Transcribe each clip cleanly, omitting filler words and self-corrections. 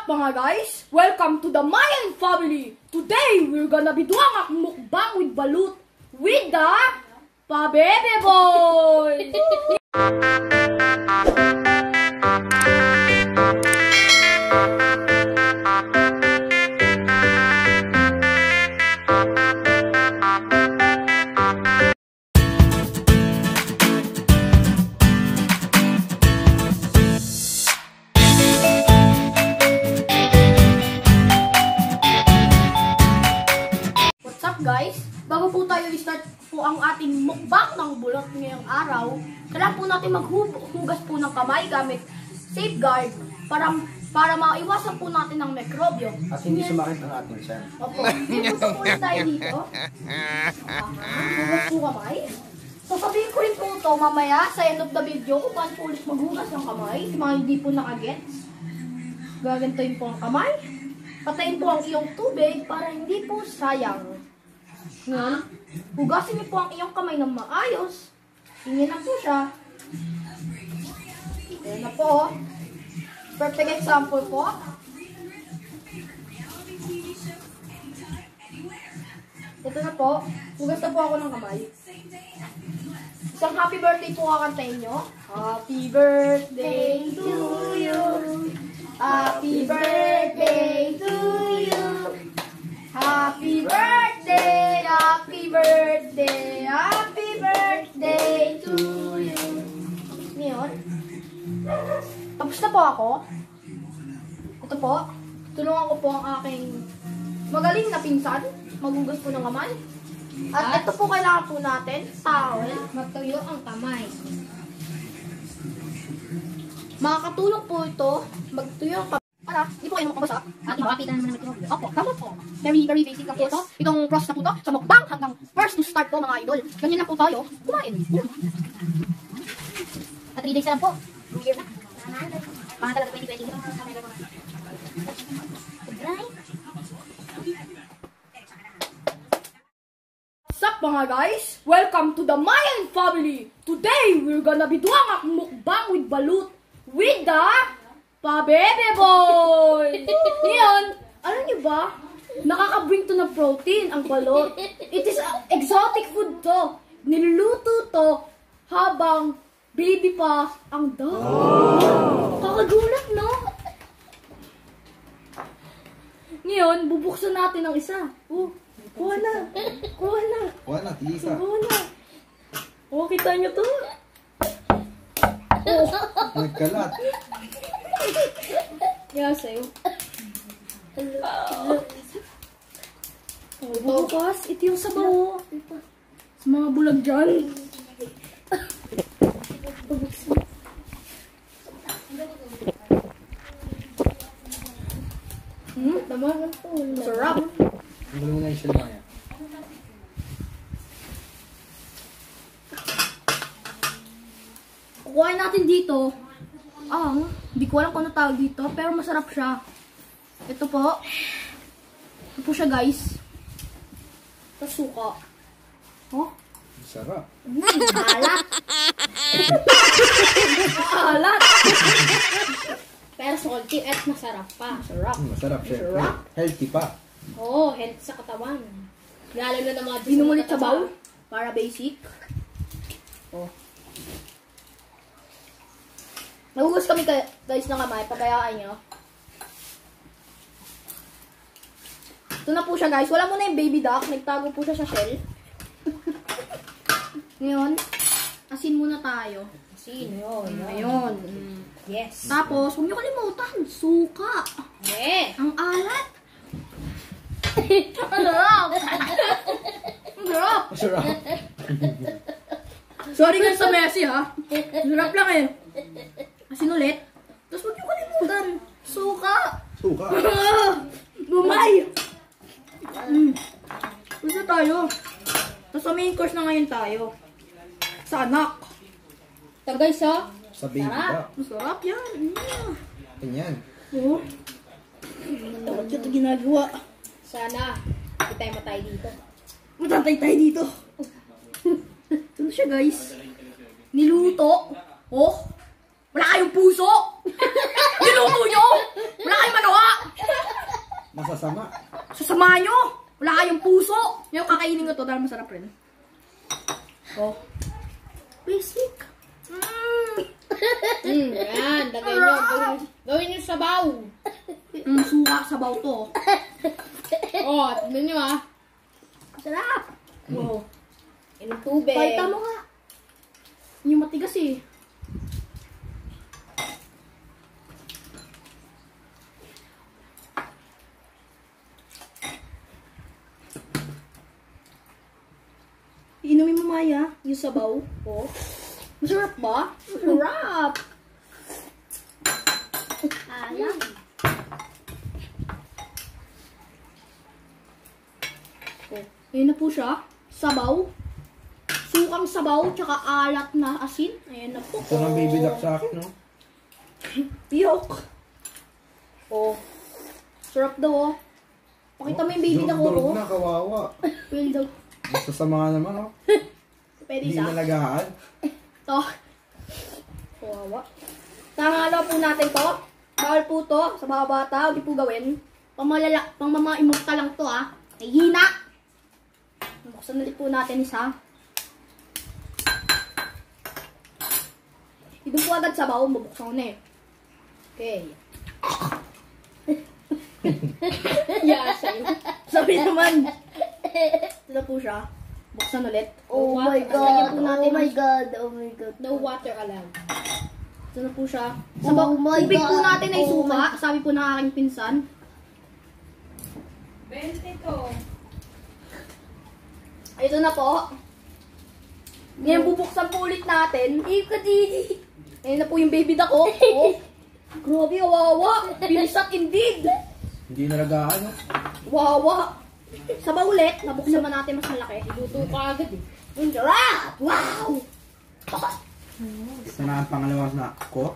mga guys? Welcome to the Mayan family! Today, we're gonna be doing a mukbang with balut with the Pabebe Boy! Guys, bago po tayo i-start po ang ating mukbang ng bulot ngayong araw, kailangan po natin maghugas po ng kamay gamit safeguard para maiwasan po natin ng mikrobyo. At hindi sumakit ang ating tiyan. Opo, dito po tayo dito. Hugas po kamay. Sasabihin ko rin po ito mamaya sa end of the video kung paano po ulit maghugas ng kamay. Sa mga hindi po nakagets, gagantoin po ang kamay. Patayin po ang iyong tubig para hindi po sayang. Ngayon, hugasin niyo po ang iyong kamay ng maayos. Tingnan na po siya. Ayan na po. Perfect example po. Ito na po. Hugas na po ako ng kamay. Isang happy birthday po kakantayin nyo. Happy birthday to you. Happy birthday to you. Happy birthday, happy birthday, happy birthday to you. Ngayon, tapos na po ako. Ito po, tulungan ko po ang aking magaling na pinsan. Maghugas po ng kamay. At ito po kailangan po natin, towel. Magtuyo ang kamay. Makakatulong po ito, magtuyo ang kamay. Para, hindi po kayo makabasa. At ipapapitan naman ng mikrobyo. Opo, tama po. Very basic lang po ito. Itong process na po ito, sa mukbang hanggang first to start po mga idol. Ganyan lang po tayo, kumain. At 3 days na lang po. 2 years na. Mga talaga 2020. What's up mga guys? Welcome to the Mayan family! Today, we're gonna be doing a mukbang with balut with the Pabebe Boy! Ngayon, alam niyo ba? Nakaka-bring to ng protein ang balot. It is exotic food to. Niluluto to habang baby pa ang dog. Kakagulat, no? Ngayon, bubuksan natin ang isa. Oh, kuha na. Kuha na. Kuha na, tigisa. Kuha na. Oh, kita niyo to? Nagkalat. Kaya sa'yo. Oh, bukas. Ito yung sabaw. Sa mga bulag dyan. Naman po. Sarap. Ang mo na yung silmaya. Kukuhain natin dito. Hindi ko alam kung ano tawag dito, pero masarap siya. Ito po. Ito po siya, guys. Ito suka. Oh? Sarap. Alat. Alat. Pero salty at masarap pa. Sarap. Masarap siya. Sarap. Healthy pa. Oo, health sa katawan. Lalo na ng mga Inumulit sa bowl. Para basic. Oh. Nagugas kami guys ng kamay. Pabayaan nyo. Ito na po siya guys. Wala muna yung baby duck. Nagtago po siya sa shell. Ngayon, asin muna tayo. Asin, yun. Ngayon. Yes. Tapos, huwag nyo kalimutan. Suka. Yeah. Ang alat. Ang sarap. Ang sarap. Masarap. Sorry guys sa Messi ha. Sarap lang eh. Asin ulit. Tapos huwag nyo kalimutan. Suka. Suka. Bumay. Gusto tayo. Tapos sa main course na ngayon tayo. Sa anak. Ito guys, oh. Sa baby pa. Masarap yan. Ganyan. Oh. Bakit ito ginagawa? Sana, hindi tayo matay dito. Matatay tayo dito. Ito na siya guys. Niluto. Oh. Wala kayong puso. Niluto nyo. Wala kayong magawa. Sasama. Sasama nyo! Wala kayong puso! Yung kakainin ko to dahil masarap rin. Oh. Basic. Yan, lagay nyo. Gawin nyo sabaw. Suka sabaw to. Oh, tignan nyo ah. Sarap! Wow. Inom tubig. Palta mo nga. Yung matigas eh. Inumin mo Maya, yung sabaw. Oh. Masarap ba? Masarap! Ayan. Oh. Ayun na po siya. Sabaw. Sukang sabaw, tsaka alat na asin. Ayan na po. Ito ng baby duck sa akin, no? Piyok. Oh. Sarap daw, oh. Pakita mo yung baby duck, Durog oh. na, kawawa. Well daw. Masasama naman, no? Pwede Hindi isa. nalagaan. To. Kawawa. Tangalo po natin to. Bawal po to sa mga bata. Huwag po gawin. Pang mga immortal lang to, ah. Nahihina. Buksan ulit po natin isa. Ito po agad sa baon. Bubuksan ko na eh. Okay. Yeah, sa'yo. Sabi naman. Ito na po siya. Buksan ulit. Oh my God. God. Natin Oh my God. Oh my God. no water allowed. Ito na po siya. Oh my Tubig po God. natin ay Oh suka. Sabi po ng aking pinsan. 20 to. Ito na po. Ngayon bubuksan po ulit natin. Ikadidi. Ayan na po yung baby duck, oh. Oh. Grabe, wawa. Binisat indeed. Hindi nalagaan, no? Wawa. Sabaw ulit. Nabuksan man natin mas malaki. Luto ka agad eh. Ang sarap! Wow! Ito na ang pangalawang snack ko.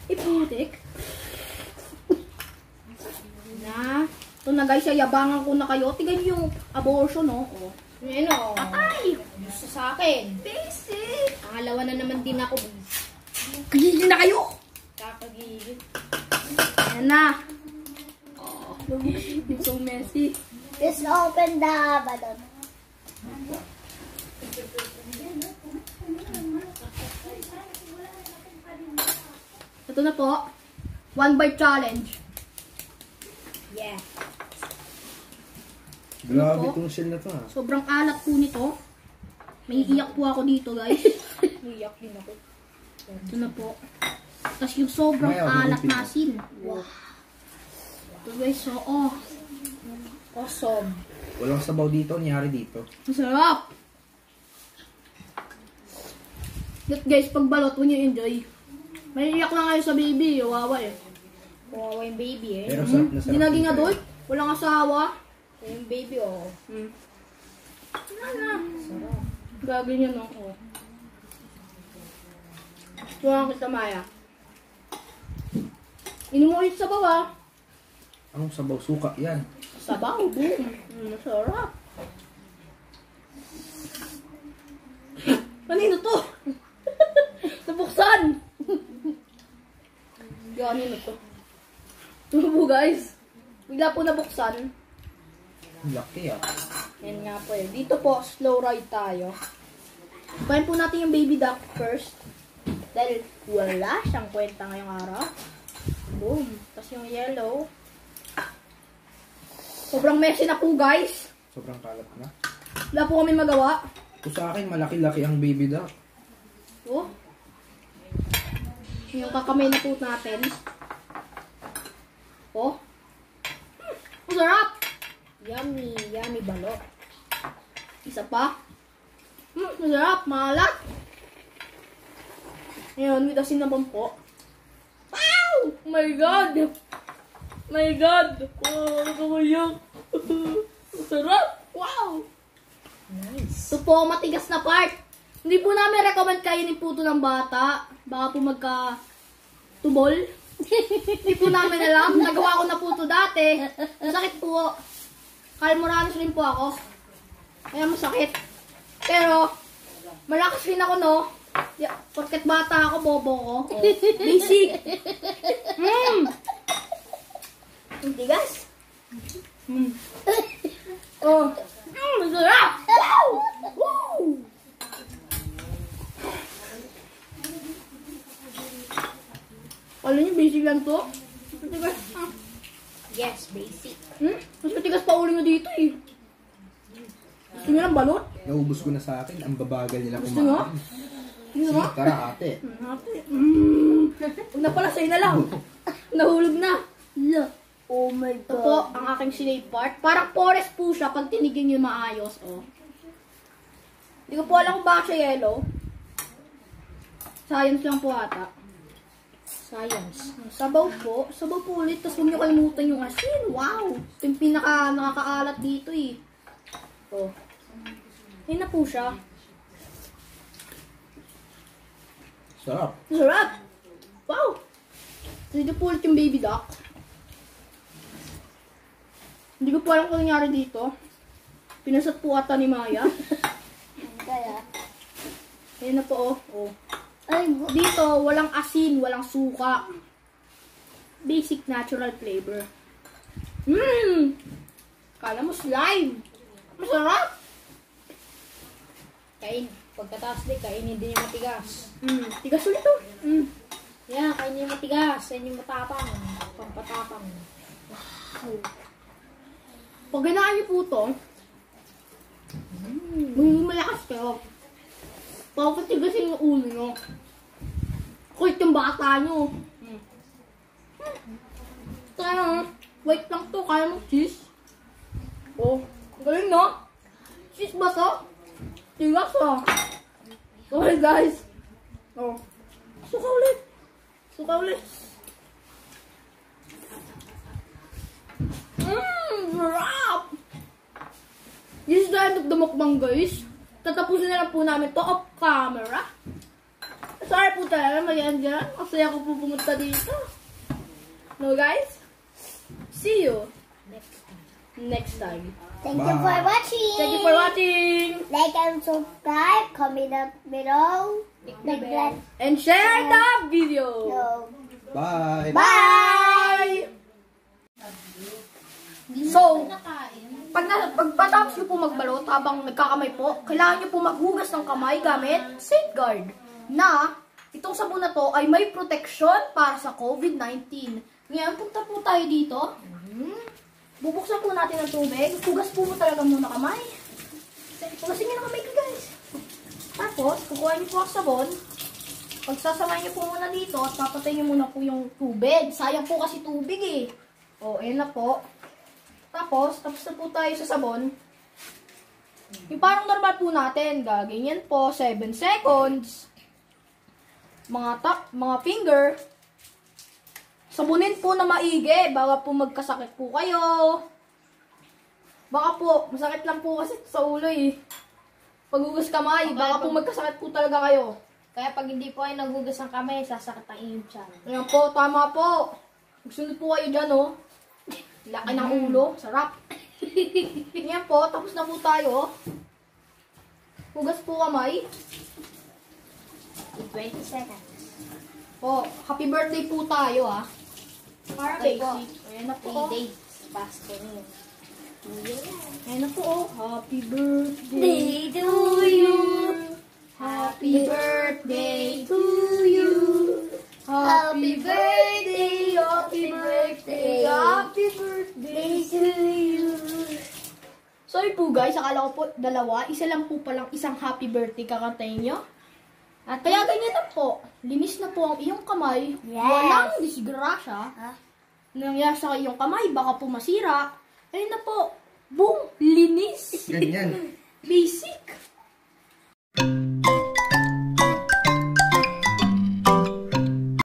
Iputik. Na. Ito na guys, yabangan ko na kayo. Tignan niyo yung abortion, no? Oh. Ano? Ay! Gusto sa akin. Basic! Pangalawa na naman din ako. Kagigil na kayo! Kakagigil. Ayan na. Oh, it's so messy. Let's open the balon. Ito na po. One bite challenge. Yeah. Grabe Ano po? itong shell na to, ha? Sobrang alat po nito. May iiyak po ako dito, guys. Uyak din ako. Ito na po. Tapos yung sobrang Maya, alat higupin na mo. asin. Wow. Ito guys, so oh. Awesome. Walang sabaw dito, nangyari dito. Masarap! But guys, pag balot, huwag niyo enjoy. May iiyak lang kayo sa baby, wawa eh. Kawawa yung baby eh. Pero sarap na sarap. Hindi naging din tayo. adult, walang asawa. Yung baby oh. Wala na. Sarap. Gagawin yun ako. Tuwang kita Maya. Inom mo ulit sabaw ah. Anong sabaw? Suka, yan. Sabaw, boom. Masarap. Kanino to? Nabuksan. Kanino to? Ito po guys. Bigla po nabuksan. Laki, ah. Yan nga po eh. Dito po, slow ride tayo. Bayan po natin yung baby duck first. Dahil wala siyang kwenta ngayong araw. Boom. Tapos yung yellow. Sobrang messy na po guys. Sobrang kalat na. Wala po kami magawa. Ito sa akin, malaki-laki ang baby duck. Oh. Yung kakamay na po natin. Oh. Masarap. Yummy. Yummy balot. Isa pa. Masarap. Malat. Ngayon, with asin naman po. Wow! Oh my God! My God! Oh, nakamayang. Masarap! Wow! Nice. Ito po, matigas na part. Hindi po namin recommend kainin po ito ng bata. Baka po magka-tubol. Hindi po namin alam. Nagawa ko na po ito dati. Masakit po. Kalmoranos rin po ako. Kaya masakit. Pero, malakas rin ako, no? Porket bata ako, bobo ko. Oh. Basic. Ang tigas. Oh. Masarap! Woo! Alam niyo, basic lang to. Matigas. Yes, basic. Mas matigas pa ulo nyo dito eh. Gusto nyo lang balot? Naubos ko na sa akin. Ang babagal nila Gusto nyo? kumain. Gusto Sige, nyo? tara ate. Ate. Huwag na pala, sa'yo na lang. Nahulog na. Oh my Ito po, ang aking sinave part. Parang forest po siya pag tinigin nyo maayos. Oh. Hindi ko po alam kung bakit siya yellow. Science lang po ata. Science. Sabaw po. Sabaw po ulit. Tapos huwag nyo kalimutan yung asin. Wow! Ito yung nakakaalat dito eh. Oh. Ayun na po siya. Sarap. Sarap! Wow! Dito po ulit yung baby duck. Hindi ko po alam kung nangyari dito. Pinasat po ata ni Maya. Kaya? Ayun na po oh. Oh. Ay, Dito, walang asin, walang suka. Basic natural flavor. Kala mo slime. Masarap. pagkataas din, kainin din yung matigas. Tigas ulit to. Yan, kainin yung matigas. Yan yung matapang. Pampatapang. Pag ganaan niyo po to, malakas kayo. Papatigasin yung ulo nyo. Kulit yung bata nyo. Kaya, wait lang to. Kaya mo cheese. Oh, galing no? Cheese ba to? Tigas ah. Okay guys. Oh. Suka ulit. Suka ulit. Sarap! This is the end of the mukbang guys. Tatapusin na lang po namin to off camera. Sorry po talaga, mayan dyan. Kasi ako po pumunta dito. No guys? See you next time. Thank you for watching. Thank you for watching. Like and subscribe. Comment down below. Click the bell. And share the video. Bye! Bye! So, pagpatapos nyo po magbalot habang nagkakamay po, kailangan nyo po maghugas ng kamay gamit Safeguard na itong sabon na to ay may protection para sa COVID-19. Ngayon, punta po tayo dito. Bubuksan po natin ang tubig. Hugas po talaga muna kamay. Hugasin nyo ng kamay ko guys. Tapos, kukuha nyo po ang sabon. Pagsasamahin nyo po muna dito at papatay nyo muna po yung tubig. Sayang po kasi tubig eh. O, ayan na po. Tapos na po tayo sa sabon. Yung parang normal po natin. Gaganyan po, 7 seconds. Mga finger. Sabunin po na maigi. Baka po magkasakit po kayo. Baka po, masakit lang po kasi sa ulo eh. Paghugas kamay, baka po magkasakit po talaga kayo. Kaya pag hindi po ay naghugas ng kamay, sasakit ang inyong tiyan. Ayan po, tama po. Magsunod po kayo dyan oh. Laki ng ulo. Sarap. Yan po. Tapos na po tayo. Hugas po kamay. 20 seconds. Po, happy birthday po tayo ah. Para Okay po. basic. Ayan na po. 3 days. Pasko niyo. Ayan na po oh. Happy birthday Day to you. Happy birthday to you. Happy birthday, happy birthday, happy birthday to you. Sorry po guys, akala ko po dalawa. Isa lang po palang isang happy birthday kakantayin nyo. At kaya ganyan na po. Linis na po ang iyong kamay. Yes. Walang disgrasya. Ha? Nangyari sa iyong kamay, baka po masira. Ayun na po. Boom! Linis! Ganyan. Basic.